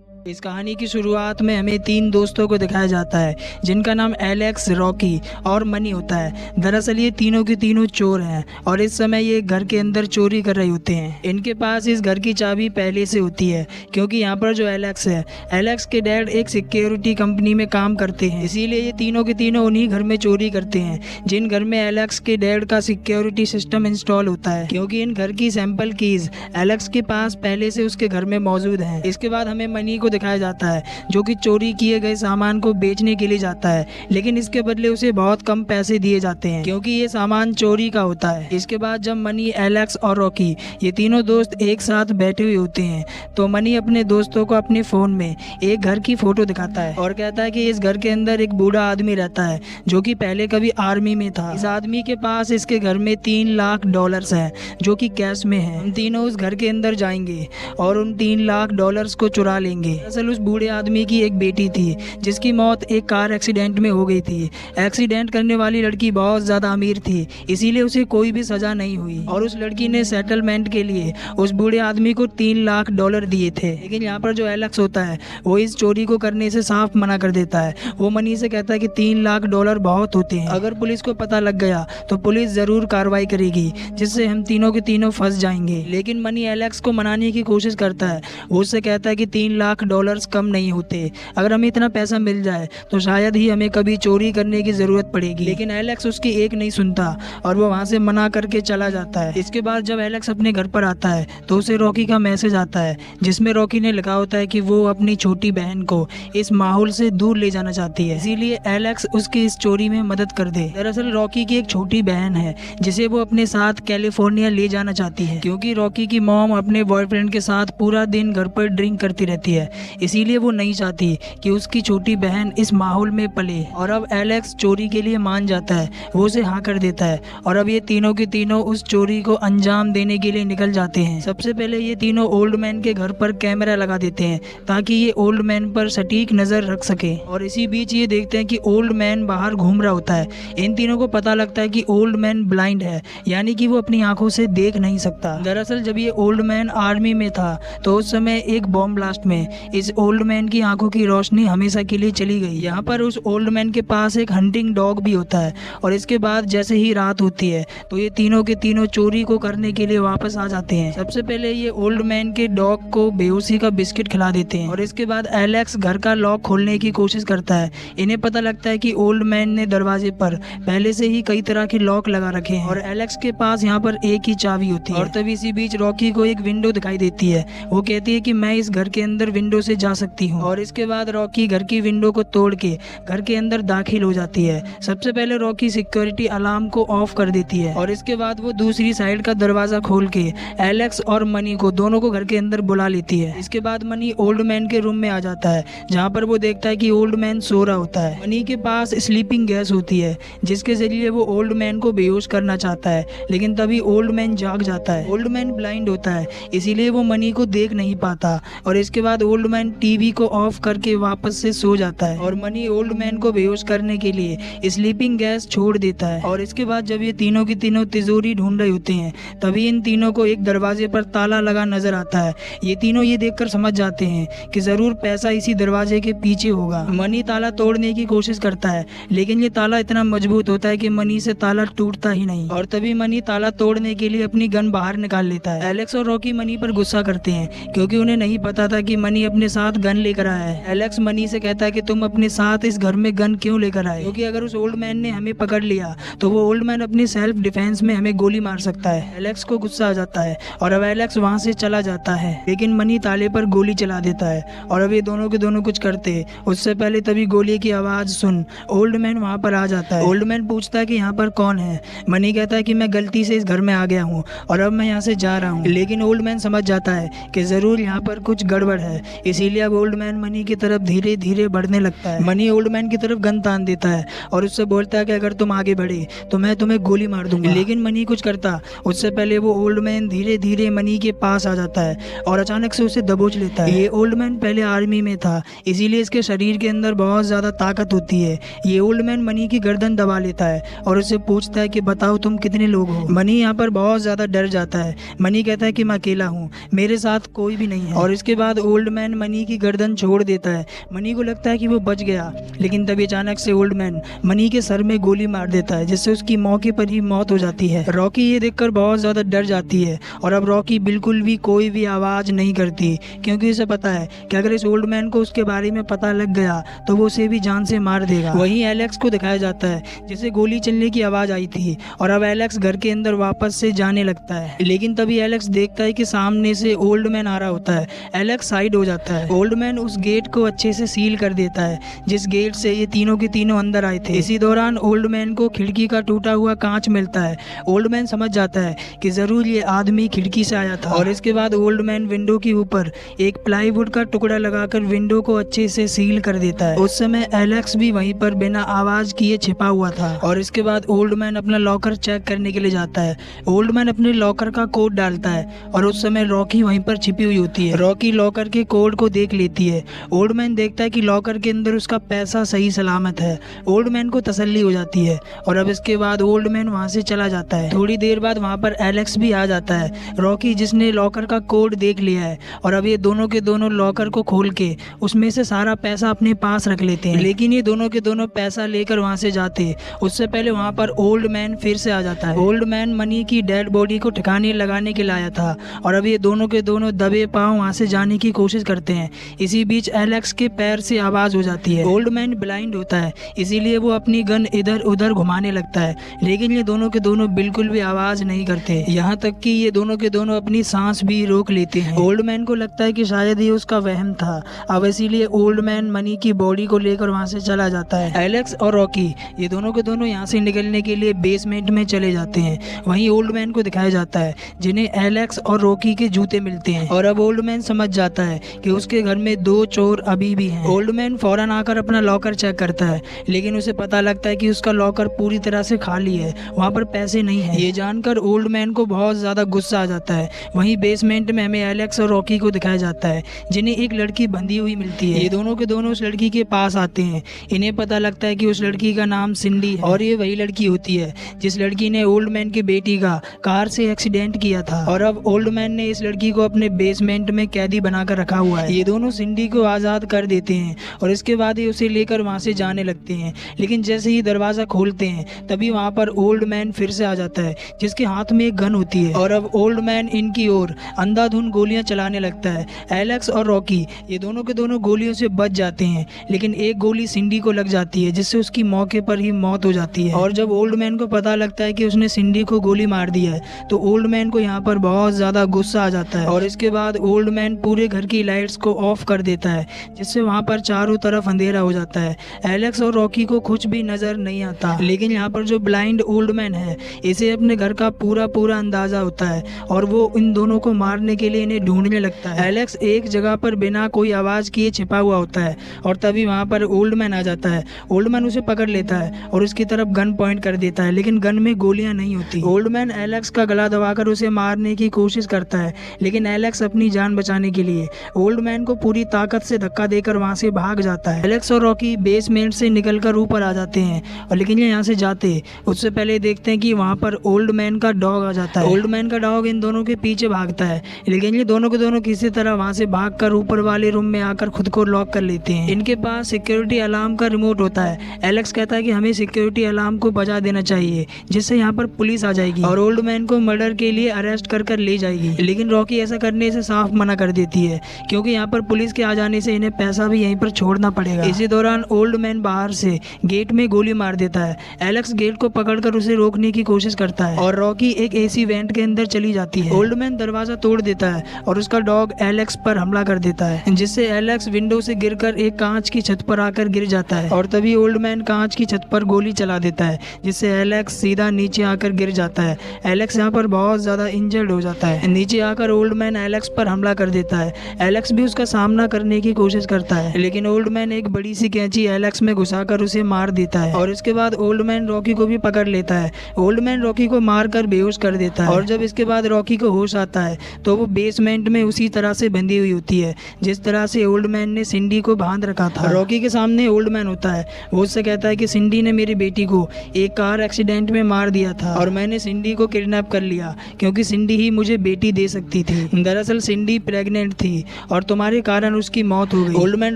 इस कहानी की शुरुआत में हमें 3 दोस्तों को दिखाया जाता है जिनका नाम एलेक्स, रॉकी और मनी होता है। दरअसल ये तीनों के तीनों चोर हैं और इस समय ये घर के अंदर चोरी कर रहे होते हैं। इनके पास इस घर की चाबी पहले से होती है क्योंकि यहाँ पर जो एलेक्स है, एलेक्स के डैड एक सिक्योरिटी कंपनी में काम करते हैं, इसीलिए ये तीनों के तीनों उन्हीं घर में चोरी करते हैं जिन घर में एलेक्स के डैड का सिक्योरिटी सिस्टम इंस्टॉल होता है, क्योंकि इन घर की सैंपल कीज एलेक्स के पास पहले से उसके घर में मौजूद है। इसके बाद हमें मनी को दिखाया जाता है जो कि चोरी किए गए सामान को बेचने के लिए जाता है, लेकिन इसके बदले उसे बहुत कम पैसे दिए जाते हैं क्योंकि ये सामान चोरी का होता है। इसके बाद जब मनी, एलेक्स और रॉकी ये तीनों दोस्त एक साथ बैठे हुए होते हैं तो मनी अपने दोस्तों को अपने फोन में एक घर की फोटो दिखाता है और कहता है कि इस घर के अंदर एक बूढ़ा आदमी रहता है जो कि पहले कभी आर्मी में था। इस आदमी के पास इसके घर में $3 लाख है जो कि कैश में है। हम तीनों उस घर के अंदर जाएंगे और उन $3 लाख को चुरा लेंगे। दरअसल उस बूढ़े आदमी की एक बेटी थी जिसकी मौत एक कार एक्सीडेंट में हो गई थी। एक्सीडेंट करने वाली लड़की बहुत ज्यादा अमीर थी, इसीलिए उसे कोई भी सजा नहीं हुई और उस लड़की ने सेटलमेंट के लिए उस बूढ़े आदमी को $3 लाख दिए थे। लेकिन यहाँ पर जो एलेक्स होता है वो इस चोरी को करने से साफ मना कर देता है। वो मनी से कहता है कि $3 लाख बहुत होते हैं, अगर पुलिस को पता लग गया तो पुलिस जरूर कार्रवाई करेगी जिससे हम तीनों के तीनों फंस जाएंगे। लेकिन मनी एलेक्स को मनाने की कोशिश करता है। वो उससे कहता है कि $3 लाख कम नहीं होते, अगर हमें इतना पैसा मिल जाए तो शायद ही हमें कभी चोरी करने की जरूरत पड़ेगी। लेकिन एलेक्स उसकी एक नहीं सुनता और वो वहाँ से मना करके चला जाता है। इसके बाद जब एलेक्स अपने घर पर आता है तो उसे रॉकी का मैसेज आता है जिसमें रॉकी ने लिखा होता है कि वो अपनी छोटी बहन को इस माहौल से दूर ले जाना चाहती है, इसीलिए एलेक्स उसकी इस चोरी में मदद कर दे। दरअसल रॉकी की एक छोटी बहन है जिसे वो अपने साथ कैलिफोर्निया ले जाना चाहती है क्योंकि रॉकी की मॉम अपने बॉयफ्रेंड के साथ पूरा दिन घर पर ड्रिंक करती रहती है, इसीलिए वो नहीं चाहती कि उसकी छोटी बहन इस माहौल में पले। और अब एलेक्स चोरी के लिए मान जाता है, वो उसे हाँ कर देता है और अब ये तीनों के तीनों उस चोरी को अंजाम देने के लिए निकल जाते हैं। सबसे पहले ये तीनों ओल्ड मैन के घर पर कैमरा लगा देते हैं ताकि ये ओल्ड मैन पर सटीक नजर रख सके और इसी बीच ये देखते हैं कि ओल्ड मैन बाहर घूम रहा होता है। इन तीनों को पता लगता है कि ओल्ड मैन ब्लाइंड है, यानी कि वो अपनी आंखों से देख नहीं सकता। दरअसल जब ये ओल्ड मैन आर्मी में था तो उस समय एक बॉम्ब ब्लास्ट में इस ओल्ड मैन की आंखों की रोशनी हमेशा के लिए चली गई। यहाँ पर उस ओल्ड मैन के पास एक हंटिंग डॉग भी होता है और इसके बाद जैसे ही रात होती है तो ये तीनों के तीनों चोरी को करने के लिए वापस आ जाते हैं। सबसे पहले ये ओल्ड मैन के डॉग को बेहोशी का बिस्किट खिला देते हैं और इसके बाद एलेक्स घर का लॉक खोलने की कोशिश करता है। इन्हें पता लगता है कि ओल्ड मैन ने दरवाजे पर पहले से ही कई तरह के लॉक लगा रखे हैं और एलेक्स के पास यहाँ पर एक ही चाबी होती है। और तभी इसी बीच रॉकी को एक विंडो दिखाई देती है। वो कहती है कि मैं इस घर के अंदर विंडो से जा सकती हूँ और इसके बाद रॉकी घर की विंडो को तोड़ के घर के अंदर दाखिल हो जाती है। सबसे पहले रॉकी सिक्योरिटी अलार्म को ऑफ कर देती है और इसके बाद वो दूसरी साइड का दरवाजा खोल के एलेक्स और मनी को दोनों को घर के अंदर बुला लेती है। इसके बाद मनी ओल्ड मैन के रूम में आ जाता है जहाँ पर वो देखता है कि ओल्ड मैन सो रहा होता है। मनी के पास स्लीपिंग गैस होती है जिसके जरिए वो ओल्ड मैन को बेहोश करना चाहता है, लेकिन तभी ओल्ड मैन जाग जाता है। ओल्ड मैन ब्लाइंड होता है इसीलिए वो मनी को देख नहीं पाता और इसके बाद ओल्ड मैन टीवी को ऑफ करके वापस से सो जाता है और मनी ओल्ड मैन को बेहोश करने के लिए स्लीपिंग गैस छोड़ देता है। और इसके बाद जब ये तीनों की तीनों तिजोरी ढूंढ रहे होते हैं तभी इन तीनों को एक दरवाजे पर ताला लगा नजर आता है। ये तीनों ये देखकर समझ जाते हैं कि जरूर पैसा इसी दरवाजे के पीछे होगा। मनी ताला तोड़ने की कोशिश करता है लेकिन ये ताला इतना मजबूत होता है कि मनी से ताला टूटता ही नहीं और तभी मनी ताला तोड़ने के लिए अपनी गन बाहर निकाल लेता है। एलेक्स और रॉकी मनी पर गुस्सा करते हैं क्योंकि उन्हें नहीं पता था कि मनी अपने साथ गन लेकर आया है। एलेक्स मनी से कहता है कि तुम अपने साथ इस घर में गन क्यों लेकर आए, क्योंकि अगर उस ओल्ड मैन ने हमें पकड़ लिया तो वो ओल्ड मैन अपनी सेल्फ डिफेंस में हमें गोली मार सकता है। एलेक्स को गुस्सा आ जाता है और अब एलेक्स वहाँ से चला जाता है, लेकिन मनी ताले पर गोली चला देता है और अब ये दोनों के दोनों कुछ करते उससे पहले तभी गोली की आवाज सुन ओल्ड मैन वहाँ पर आ जाता है। ओल्ड मैन पूछता है कि यहाँ पर कौन है। मनी कहता है कि मैं गलती से इस घर में आ गया हूँ और अब मैं यहाँ से जा रहा हूँ, लेकिन ओल्ड मैन समझ जाता है कि जरूर यहाँ पर कुछ गड़बड़ है, इसीलिए अब ओल्ड मैन मनी की तरफ धीरे धीरे बढ़ने लगता है। मनी ओल्ड मैन की तरफ गन तान देता है और उससे बोलता है कि अगर तुम आगे बढ़े तो मैं तुम्हें गोली मार दूंगा, लेकिन मनी कुछ करता उससे पहले वो ओल्ड मैन धीरे धीरे मनी के पास आ जाता है और अचानक से उसे दबोच लेता है। ये ओल्ड मैन पहले आर्मी में था इसीलिए इसके शरीर के अंदर बहुत ज्यादा ताकत होती है। ये ओल्ड मैन मनी की गर्दन दबा लेता है और उससे पूछता है कि बताओ तुम कितने लोग हो। मनी यहाँ पर बहुत ज्यादा डर जाता है। मनी कहता है कि मैं अकेला हूँ, मेरे साथ कोई भी नहीं है और इसके बाद ओल्ड मैन मनी की गर्दन छोड़ देता है। मनी को लगता है कि वो बच गया, लेकिन तभी अचानक से ओल्ड मैन मनी के सर में गोली मार देता है, जिससे उसकी मौके पर ही मौत हो जाती है। रॉकी ये देखकर बहुत ज़्यादा डर जाती है और अब रॉकी बिल्कुल भी कोई भी आवाज़ नहीं करती, क्योंकि उसे पता है कि अगर इस ओल्ड मैन को उसके बारे में पता लग गया तो वो उसे भी जान से मार देगा। वहीं एलेक्स को दिखाया जाता है, जिसे गोली चलने की आवाज़ आई थी, और अब एलेक्स घर के अंदर वापस से जाने लगता है। लेकिन तभी एलेक्स देखता है कि सामने से ओल्ड मैन आ रहा होता है। एलेक्स साइड हो जाता है। ओल्ड मैन उस गेट को अच्छे से सील कर देता है जिस गेट से ये तीनों के तीनों अंदर आए थे। इसी दौरान ओल्ड मैन को खिड़की का टूटा हुआ कांच मिलता है। ओल्ड मैन समझ जाता है कि जरूर ये आदमी खिड़की से आया था, और इसके बाद ओल्ड मैन विंडो के ऊपर एक प्लाईवुड का टुकड़ा लगाकर विंडो को अच्छे से सील कर देता है। उस समय एलेक्स भी वहीं पर बिना आवाज किए छिपा हुआ था, और इसके बाद ओल्ड मैन अपना लॉकर चेक करने के लिए जाता है। ओल्ड मैन अपने लॉकर का कोड डालता है और उस समय रॉकी वहीं पर छिपी हुई होती है। रॉकी लॉकर के कोड को देख लेती है। ओल्ड मैन देखता है कि लॉकर के अंदर उसका पैसा सही सलामत है। ओल्ड मैन को तसल्ली हो जाती है, और अब इसके बाद ओल्ड मैन वहां से चला जाता है। थोड़ी देर बाद वहां पर एलेक्स भी आ जाता है, रॉकी जिसने लॉकर का कोड देख लिया है, और अब ये दोनों के दोनों लॉकर को खोल के उसमें से सारा पैसा अपने पास रख लेते हैं। लेकिन ये दोनों के दोनों पैसा लेकर वहां से जाते उससे पहले वहां पर ओल्ड मैन फिर से आ जाता है। ओल्ड मैन मनी की डेड बॉडी को ठिकाने लगाने के लिए आया था, और अब ये दोनों के दोनों दबे पांव वहां से जाने की कोशिश करते हैं। इसी बीच एलेक्स के पैर से आवाज हो जाती है। ओल्ड मैन ब्लाइंड होता है, इसीलिए वो अपनी गन इधर उधर घुमाने लगता है, लेकिन ये दोनों के दोनों बिल्कुल भी आवाज नहीं करते, यहाँ तक कि ये दोनों के दोनों अपनी सांस भी रोक लेते हैं। ओल्ड मैन को लगता है कि शायद ये उसका वहम था, अब इसीलिए ओल्ड मैन मनी की बॉडी को लेकर वहां से चला जाता है। एलेक्स और रॉकी ये दोनों के दोनों यहाँ से निकलने के लिए बेसमेंट में चले जाते हैं। वहीं ओल्ड मैन को दिखाया जाता है, जिन्हें एलेक्स और रॉकी के जूते मिलते हैं, और अब ओल्ड मैन समझ जाता है कि उसके घर में 2 चोर अभी भी हैं। ओल्ड मैन फौरन आकर अपना लॉकर चेक करता है, लेकिन उसे पता लगता है कि उसका लॉकर पूरी तरह से खाली है, वहाँ पर पैसे नहीं है। ये जानकर ओल्ड मैन को बहुत ज्यादा गुस्सा आ जाता है। वहीं बेसमेंट में हमें एलेक्स और रॉकी को दिखाया जाता है, जिन्हें एक लड़की बंधी हुई मिलती है। ये दोनों के दोनों उस लड़की के पास आते हैं। इन्हें पता लगता है कि उस लड़की का नाम सिंडी है, और ये वही लड़की होती है जिस लड़की ने ओल्ड मैन की बेटी का कार से एक्सीडेंट किया था, और अब ओल्ड मैन ने इस लड़की को अपने बेसमेंट में कैदी बनाकर रखा हुआ है। ये दोनों सिंडी को आजाद कर देते हैं, और इसके बाद ये उसे लेकर वहां से जाने लगते हैं। लेकिन जैसे ही दरवाजा खोलते हैं तभी वहां पर ओल्ड मैन फिर से आ जाता है, जिसके हाथ में एक गन होती है, और अब ओल्ड मैन इनकी ओर अंधाधुंध गोलियां चलाने लगता है। एलेक्स और रॉकी ये दोनों के दोनों गोलियों से बच जाते हैं, लेकिन एक गोली सिंडी को लग जाती है, जिससे उसकी मौके पर ही मौत हो जाती है। और जब ओल्ड मैन को पता लगता है कि उसने सिंडी को गोली मार दी है, तो ओल्ड मैन को यहाँ पर बहुत ज्यादा गुस्सा आ जाता है, और इसके बाद ओल्ड मैन पूरे घर की लाइट्स को ऑफ कर देता है, जिससे वहाँ पर चारों तरफ अंधेरा हो जाता है। एलेक्स और रॉकी को कुछ भी नजर नहीं आता, लेकिन यहाँ पर जो ब्लाइंड ओल्ड मैन है, इसे अपने घर का पूरा अंदाजा होता है, और वो इन दोनों को मारने के लिए इन्हें ढूंढने लगता है। एलेक्स एक जगह पर बिना कोई आवाज किए छिपा हुआ होता है, और तभी वहाँ पर ओल्ड मैन आ जाता है। ओल्ड मैन उसे पकड़ लेता है और उसकी तरफ गन पॉइंट कर देता है, लेकिन गन में गोलियां नहीं होती। ओल्ड मैन एलेक्स का गला दबाकर उसे मारने की कोशिश करता है, लेकिन एलेक्स अपनी जान बचाने के लिए ओल्ड मैन को पूरी ताकत से धक्का देकर वहां से भाग जाता है। एलेक्स और रॉकी बेसमेंट से निकलकर ऊपर आ जाते हैं, और लेकिन ये यहाँ से जाते उससे पहले देखते हैं कि वहाँ पर ओल्ड मैन का डॉग आ जाता है। ओल्ड मैन का डॉग इन दोनों के पीछे भागता है, लेकिन ये दोनों के दोनों किसी तरह वहाँ से भागकर ऊपर वाले रूम में आकर खुद को लॉक कर लेते हैं। इनके पास सिक्योरिटी अलार्म का रिमोट होता है। एलेक्स कहता है कि हमें सिक्योरिटी अलार्म को बजा देना चाहिए, जिससे यहाँ पर पुलिस आ जाएगी और ओल्ड मैन को मर्डर के लिए अरेस्ट कर ले जाएगी। लेकिन रॉकी ऐसा करने से साफ मना कर देती है, क्योंकि यहाँ पर पुलिस के आ जाने से इन्हें पैसा भी यहीं पर छोड़ना पड़ेगा। इसी दौरान ओल्ड मैन बाहर से गेट में गोली मार देता है। एलेक्स गेट को पकड़कर उसे रोकने की कोशिश करता है, और रॉकी एक एसी वेंट के अंदर चली जाती है। ओल्ड मैन दरवाजा तोड़ देता है और उसका डॉग एलेक्स पर हमला कर देता है, जिससे एलेक्स विंडो से गिरकर एक कांच की छत पर आकर गिर जाता है, और तभी ओल्ड मैन कांच की छत पर गोली चला देता है, जिससे एलेक्स सीधा नीचे आकर गिर जाता है। एलेक्स यहाँ पर बहुत ज्यादा इंजर्ड हो जाता है। नीचे आकर ओल्ड मैन एलेक्स पर हमला कर देता है। एलेक्स भी उसका सामना करने की कोशिश करता है, लेकिन ओल्ड मैन एक बड़ी सी कैंची एलेक्स में घुसाकर उसे मार देता है, और इसके बाद ओल्ड मैन रॉकी को भी पकड़ लेता है। ओल्ड मैन रॉकी को मारकर बेहोश कर देता है, और जब इसके बाद रॉकी को होश आता है तो वो बेसमेंट में उसी तरह से बंधी हुई होती है जिस तरह से ओल्ड मैन ने सिंडी को बांध रखा था। रॉकी के सामने ओल्ड मैन होता है। वो उससे कहता है कि सिंडी ने मेरी बेटी को एक कार एक्सीडेंट में मार दिया था, और मैंने सिंडी को किडनैप कर लिया क्योंकि सिंडी ही मुझे बेटी दे सकती थी। दरअसल सिंडी प्रेग्नेंट थी, और तुम्हारे कारण उसकी मौत हो गई। ओल्ड मैन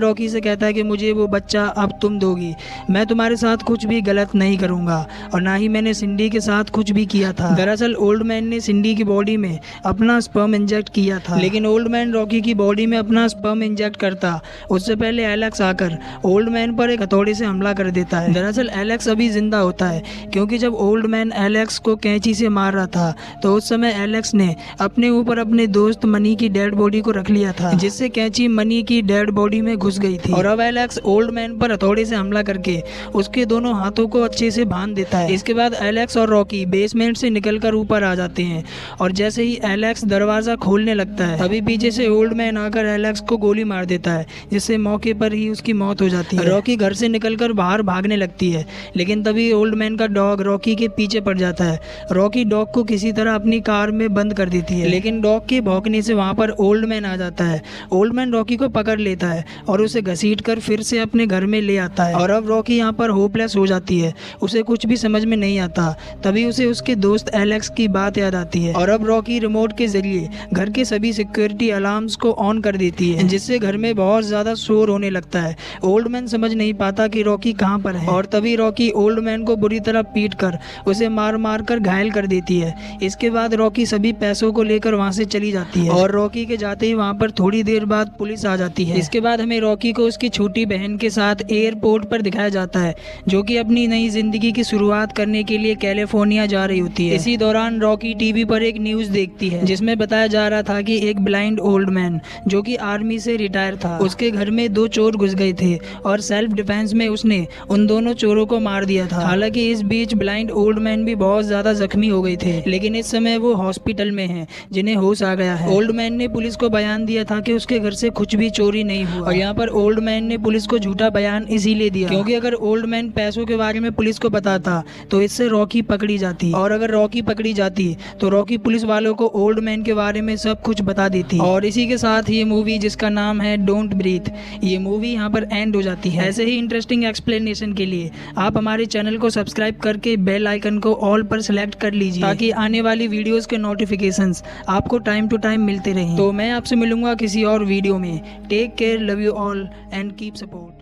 रॉकी से कहता है कि मुझे वो बच्चा अब तुम दोगी, मैं तुम्हारे साथ कुछ भी गलत नहीं करूंगा और ना ही मैंने सिंडी के साथ कुछ भी किया था। दरअसल ओल्ड मैन ने सिंडी की बॉडी में अपना स्पर्म इंजेक्ट किया था, लेकिन ओल्ड मैन रॉकी की बॉडी में अपना स्पर्म इंजेक्ट करता उससे पहले एलेक्स आकर ओल्ड मैन पर एक हथौड़े से हमला कर देता है। दरअसल एलेक्स अभी जिंदा होता है, क्योंकि जब ओल्ड मैन एलेक्स को कैंची से मार रहा था तो उस समय एलेक्स ने अपने ऊपर अपने दोस्त मनी की डेड बॉडी को रख लिया था, जिससे कैंची मनी की डेड बॉडी में घुस गई थी। और अब एलेक्स ओल्ड मैन पर हथौड़े से हमला करके उसके दोनों हाथों को अच्छे से बांध देता है। इसके बाद एलेक्स और रॉकी बेसमेंट से निकलकर ऊपर आ जाते हैं और जैसे ही एलेक्स दरवाजा खोलने लगता है तभी पीछे से ओल्ड मैन आकर एलेक्स को गोली मार देता है, जिससे मौके पर ही उसकी मौत हो जाती है। रॉकी घर से निकलकर बाहर भागने लगती है, लेकिन तभी ओल्ड मैन का डॉग रॉकी के पीछे पड़ जाता है। रॉकी डॉग को किसी तरह अपनी कार में बंद कर देती है, लेकिन डॉग के भौंकने से वहां पर ओल्ड मैन आ जाता है। ओल्ड मैन रॉकी को पकड़ लेता है और उसे घसीटकर फिर से अपने घर में ले आता है। और अब रॉकी यहाँ पर होपलेस हो जाती है, उसे कुछ भी समझ में नहीं आता। तभी उसे उसके दोस्त एलेक्स की बात याद आती है और अब रॉकी रिमोट के जरिए घर के सभी सिक्योरिटी अलार्म्स को ऑन कर देती है, जिससे घर में बहुत ज्यादा शोर होने लगता है। ओल्ड मैन समझ नहीं पाता कि रॉकी कहाँ पर है और तभी रॉकी ओल्ड मैन को बुरी तरह पीट कर उसे मार मार कर घायल कर देती है। इसके बाद रॉकी सभी पैसों को लेकर वहाँ से चली जाती है और रॉकी के जाते ही वहाँ पर थोड़ी देर बाद पुलिस आ जाती है। इसके बाद हमें रॉकी को उसकी छोटी बहन के साथ एयरपोर्ट पर दिखाया जाता है, जो कि अपनी नई जिंदगी की शुरुआत करने के लिए कैलिफोर्निया जा रही होती है। इसी दौरान रॉकी टीवी पर एक न्यूज देखती है, जिसमें बताया जा रहा था कि एक ब्लाइंड ओल्ड मैन जो कि आर्मी से रिटायर था, उसके घर में 2 चोर घुस गए थे और सेल्फ डिफेंस में उसने उन दोनों चोरों को मार दिया था। हालांकि इस बीच ब्लाइंड ओल्ड मैन भी बहुत ज्यादा जख्मी हो गए थे, लेकिन इस समय वो हॉस्पिटल में हैं, जिन्हें होश आ गया है। ओल्ड मैन ने पुलिस को बयान दिया था कि उसके घर से कुछ भी चोरी नहीं हुआ और यहाँ पर ओल्ड मैन ने पुलिस को झूठा बयान इसीलिए दिया क्योंकि अगर ओल्ड मैन पैसों के बारे में पुलिस को बताता तो इससे रॉकी पकड़ी जाती, और अगर रॉकी पकड़ी जाती तो रॉकी पुलिस वालों को ओल्ड मैन के बारे में सब कुछ बता देती। और इसी के साथ ये मूवी, जिसका नाम है डोंट ब्रीथ, ये मूवी यहाँ पर एंड हो जाती है। ऐसे ही इंटरेस्टिंग एक्सप्लेनेशन के लिए आप हमारे चैनल को सब्सक्राइब करके बेल आइकन को ऑल पर सेलेक्ट कर लीजिए, ताकि आने वाली वीडियोस के नोटिफिकेशंस आपको टाइम टू टाइम मिलते रहें। तो मैं आपसे मिलूंगा किसी और वीडियो में। Take care, love you all and keep support.